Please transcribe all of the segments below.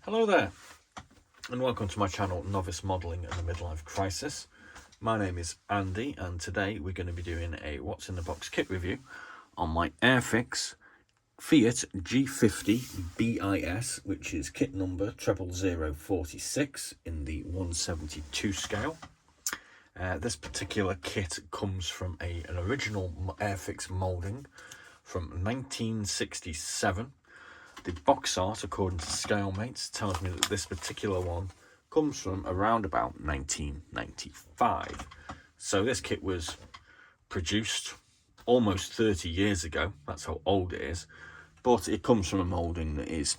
Hello there, and welcome to my channel, Novice Modelling and the Midlife Crisis. My name is Andy, and today we're going to be doing a What's in the Box kit review on my Airfix Fiat G50-BIS, which is kit number 00046 in the 172 scale. This particular kit comes from an original Airfix moulding from 1967. The box art, according to ScaleMates, tells me that this particular one comes from around about 1995. So this kit was produced almost 30 years ago. That's how old it is. But it comes from a moulding that is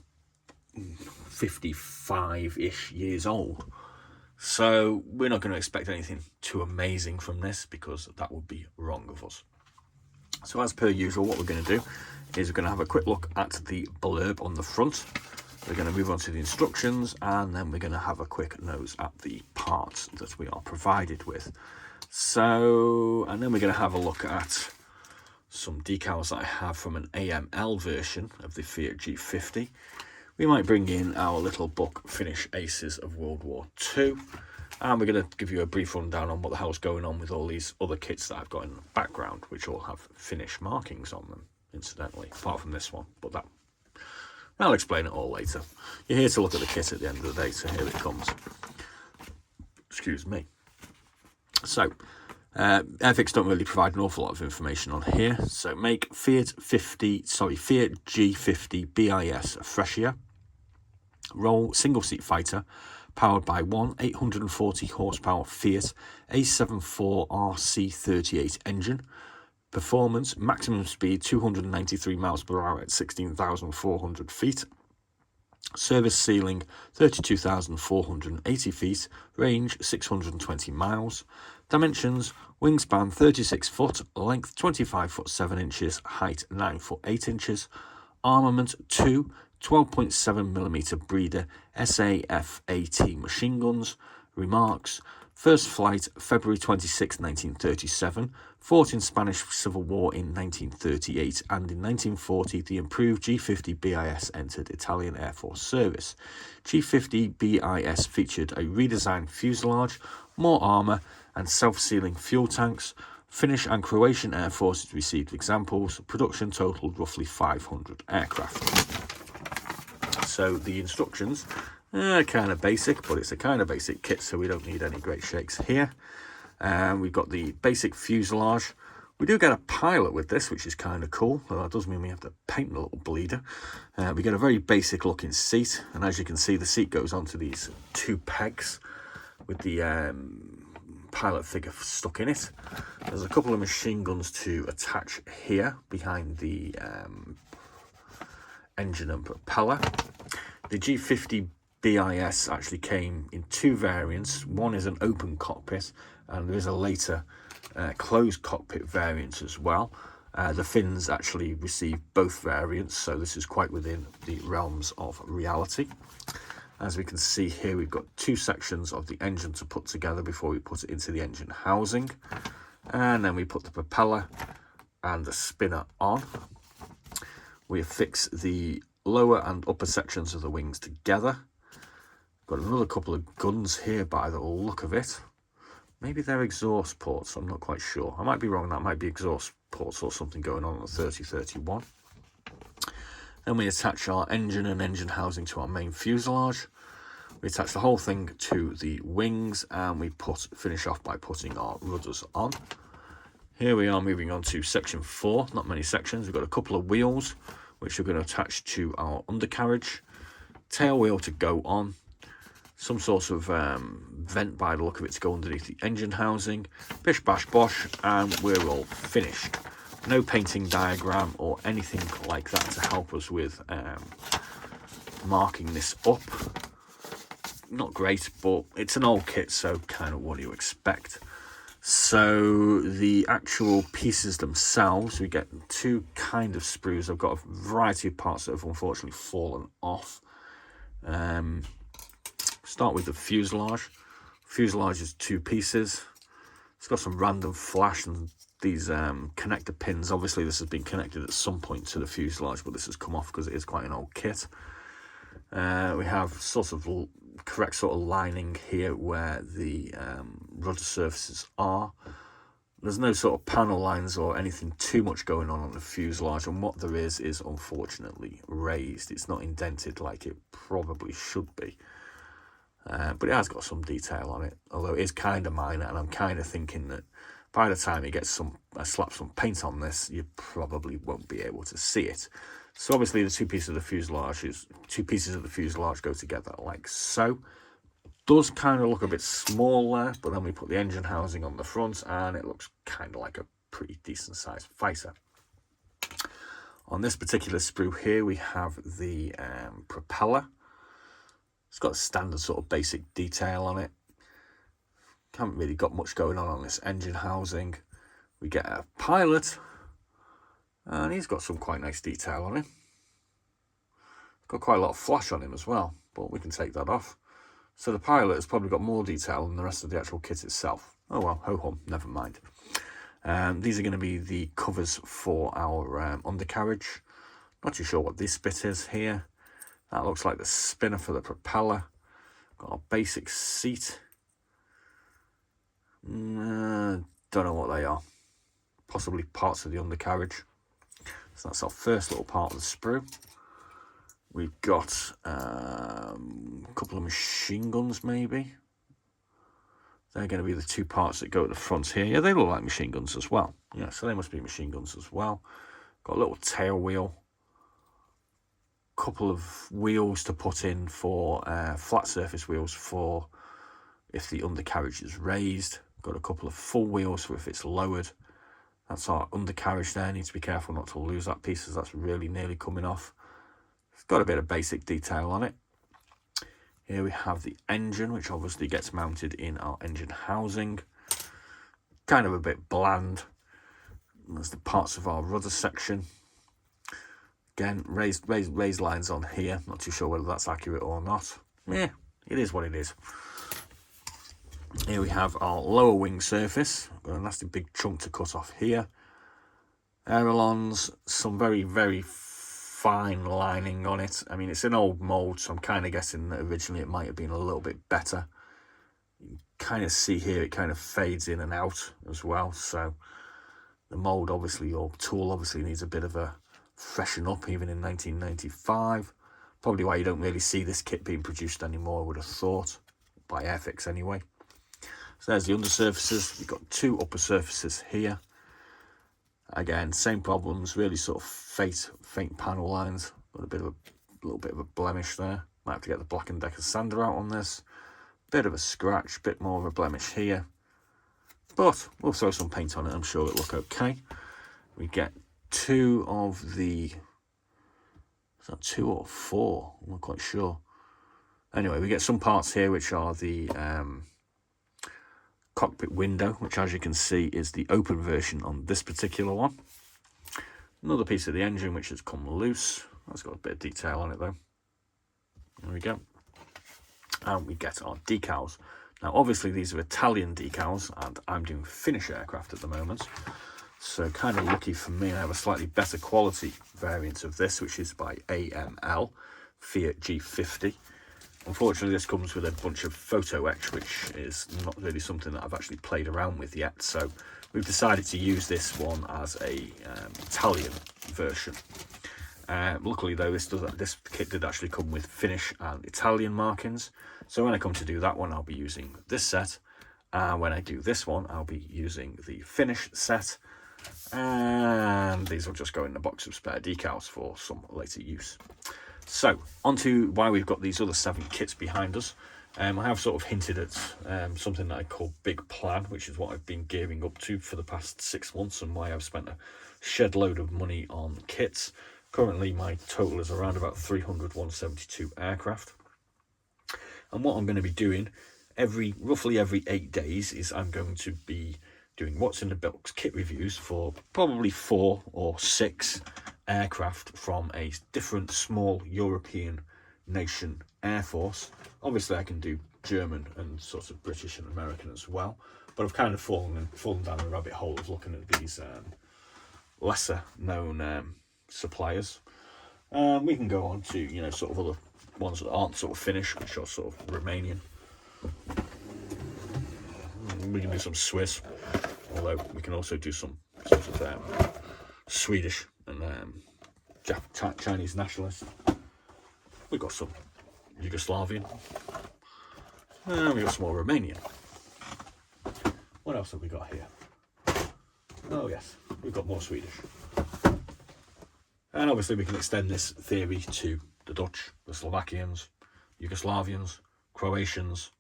55-ish years old. So we're not going to expect anything too amazing from this, because that would be wrong of us. So as per usual, what we're going to do is we're going to have a quick look at the blurb on the front. We're going to move on to the instructions, and then we're going to have a quick nose at the parts that we are provided with. So, and then we're going to have a look at some decals that I have from an AML version of the Fiat G50. We might bring in our little book, Finnish Aces of World War II. And we're going to give you a brief rundown on what the hell's going on with all these other kits that I've got in the background, which all have Finnish markings on them, incidentally, apart from this one. But I'll explain it all later. You're here to look at the kit at the end of the day, so here it comes. Excuse me. So, Airfix don't really provide an awful lot of information on here. So make Fiat G50-BIS Frescia. Roll single-seat fighter, powered by one 840 horsepower Fiat A74RC38 engine. Performance, maximum speed 293 miles per hour at 16,400 feet. Service ceiling 32,480 feet. Range 620 miles. Dimensions, wingspan 36 foot, length 25 foot 7 inches, height 9 foot 8 inches. Armament 2 12.7mm breeder SAF-AT machine guns. Remarks: first flight February 26, 1937, fought in Spanish Civil War in 1938, and in 1940 the improved G50-BIS entered Italian Air Force service. G50-BIS featured a redesigned fuselage, more armour and self-sealing fuel tanks. Finnish and Croatian Air Forces received examples. Production totaled roughly 500 aircraft. So the instructions are kind of basic, but it's a kind of basic kit, so we don't need any great shakes here. We've got the basic fuselage. We do get a pilot with this, which is kind of cool, though that does mean we have to paint the little bleeder. We get a very basic looking seat, and as you can see, the seat goes onto these two pegs with the pilot figure stuck in it. There's a couple of machine guns to attach here behind the engine and propeller. The G50-BIS actually came in two variants. One is an open cockpit, and there is a later closed cockpit variant as well. The Finns actually received both variants, so this is quite within the realms of reality. As we can see here, we've got two sections of the engine to put together before we put it into the engine housing. And then we put the propeller and the spinner on. We affix the lower and upper sections of the wings together. Got another couple of guns here by the look of it. Maybe they're exhaust ports, I'm not quite sure. I might be wrong, that might be exhaust ports or something going on the 3031. Then we attach our engine and engine housing to our main fuselage. We attach the whole thing to the wings, and we finish off by putting our rudders on. Here we are moving on to section 4, not many sections. We've got a couple of wheels, which we're going to attach to our undercarriage. Tail wheel to go on. Some sort of vent by the look of it to go underneath the engine housing. Bish bash bosh, and we're all finished. No painting diagram or anything like that to help us with marking this up. Not great, but it's an old kit, so kind of what do you expect? So the actual pieces themselves, we get two kind of sprues. I've got a variety of parts that have unfortunately fallen off. Start with the fuselage. Fuselage is two pieces. It's got some random flash and these connector pins. Obviously this has been connected at some point to the fuselage, but this has come off because it is quite an old kit. We have sort of correct sort of lining here where the rudder surfaces are. There's no sort of panel lines or anything too much going on the fuselage, and what there is unfortunately raised. It's not indented like it probably should be, but it has got some detail on it, although it is kind of minor, and I'm kind of thinking that by the time you get slap some paint on this, you probably won't be able to see it. So obviously the two pieces of the fuselage go together like so. Does kind of look a bit small there, but then we put the engine housing on the front and it looks kind of like a pretty decent sized fighter. On this particular sprue here, we have the propeller. It's got a standard sort of basic detail on it. Haven't really got much going on this engine housing. We get a pilot, and he's got some quite nice detail on him. Got quite a lot of flash on him as well, but we can take that off. So the pilot has probably got more detail than the rest of the actual kit itself. Oh well, ho-hum, never mind. These are going to be the covers for our undercarriage. Not too sure what this bit is here. That looks like the spinner for the propeller. Got a basic seat. Don't know what they are. Possibly parts of the undercarriage. So that's our first little part of the sprue. We've got a couple of machine guns, maybe. They're going to be the two parts that go at the front here. Yeah, they look like machine guns as well. Yeah, so they must be machine guns as well. Got a little tail wheel. Couple of wheels to put in for flat surface wheels for if the undercarriage is raised. Got a couple of full wheels for if it's lowered. That's our undercarriage there. Need to be careful not to lose that piece, as that's really nearly coming off. It's got a bit of basic detail on it. Here we have the engine, which obviously gets mounted in our engine housing. Kind of a bit bland. There's the parts of our rudder section. Again, raised lines on here. Not too sure whether that's accurate or not. Yeah, it is what it is. Here we have our lower wing surface. Got a nasty big chunk to cut off here. Ailerons, some very, very fine lining on it. I mean, it's an old mould, so I'm kind of guessing that originally it might have been a little bit better. You can kind of see here it kind of fades in and out as well. So the mould obviously, or tool obviously, needs a bit of a freshen up even in 1995. Probably why you don't really see this kit being produced anymore, I would have thought, by Airfix anyway. So there's the undersurfaces. We've got two upper surfaces here. Again, same problems, really sort of faint panel lines. Got a little bit of a blemish there. Might have to get the Black & Decker sander out on this. Bit of a scratch, bit more of a blemish here. But we'll throw some paint on it, I'm sure it'll look okay. We get two of the... Is that 2 or 4? I'm not quite sure. Anyway, we get some parts here which are the cockpit window, which as you can see is the open version on this particular one. Another piece of the engine which has come loose. That's got a bit of detail on it though. There we go. And we get our decals. Now obviously these are Italian decals and I'm doing Finnish aircraft at the moment. So kind of lucky for me, I have a slightly better quality variant of this, which is by AML, Fiat G50. Unfortunately, this comes with a bunch of photo etch, which is not really something that I've actually played around with yet. So we've decided to use this one as a Italian version. Luckily, though, this kit did actually come with Finnish and Italian markings. So when I come to do that one, I'll be using this set. When I do this one, I'll be using the Finnish set. And these will just go in the box of spare decals for some later use. So, on to why we've got these other 7 kits behind us. I have sort of hinted at something that I call Big Plan, which is what I've been gearing up to for the past 6 months and why I've spent a shed load of money on kits. Currently, my total is around about 172 aircraft. And what I'm going to be doing roughly every 8 days is I'm going to be doing what's in the box kit reviews for probably 4 or 6 aircraft from a different small European nation air force. Obviously I can do German and sort of British and American as well, but I've kind of fallen down a rabbit hole of looking at these lesser known suppliers. We can go on to sort of other ones that aren't sort of Finnish, which are sort of Romanian. We can do some Swiss, although we can also do some sort of Swedish and Chinese nationalist. We've got some Yugoslavian, and we've got some more Romanian. What else have we got here? Oh yes, we've got more Swedish. And obviously we can extend this theory to the Dutch, the Slovakians, Yugoslavians, Croatians,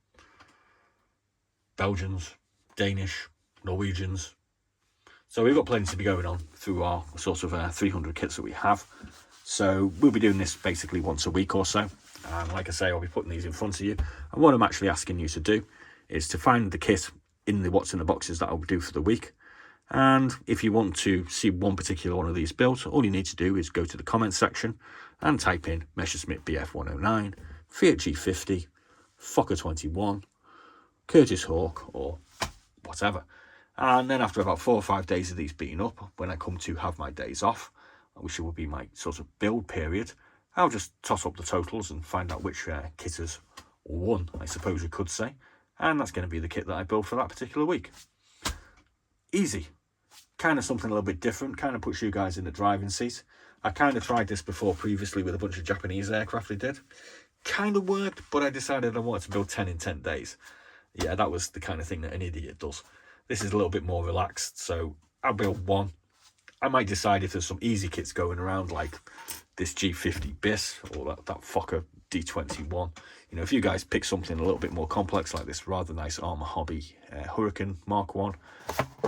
Belgians, Danish, Norwegians. So we've got plenty to be going on through our sort of 300 kits that we have. So we'll be doing this basically once a week or so. And like I say, I'll be putting these in front of you. And what I'm actually asking you to do is to find the kit in the what's in the boxes that I'll do for the week. And if you want to see one particular one of these built, all you need to do is go to the comments section and type in Messerschmitt BF109, Fiat G50, Fokker 21, Curtis Hawk, or whatever. And then after about 4 or 5 days of these being up, when I come to have my days off, which will be my sort of build period, I'll just toss up the totals and find out which kit has won, I suppose you could say. And that's going to be the kit that I build for that particular week. Easy. Kind of something a little bit different, kind of puts you guys in the driving seat. I kind of tried this before previously with a bunch of Japanese aircraft I did. Kind of worked, but I decided I wanted to build 10 in 10 days. Yeah, that was the kind of thing that an idiot does. This is a little bit more relaxed, so I'll build one. I might decide if there's some easy kits going around, like this G50-BIS or that Fokker D21. You know, if you guys pick something a little bit more complex, like this rather nice Armour Hobby Hurricane Mark 1,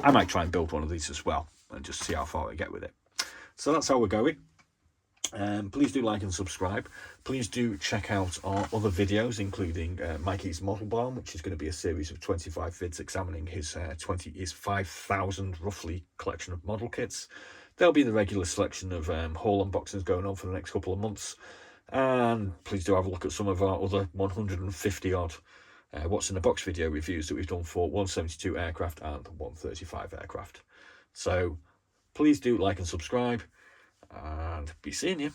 I might try and build one of these as well and just see how far I get with it. So that's how we're going. Please do like and subscribe. Please do check out our other videos, including Mikey's Model Barn, which is going to be a series of 25 vids examining his 5,000 roughly collection of model kits. There'll be the regular selection of haul unboxings going on for the next couple of months. And please do have a look at some of our other 150 odd what's in the box video reviews that we've done for 172 aircraft and 135 aircraft. So please do like and subscribe, and be seeing you.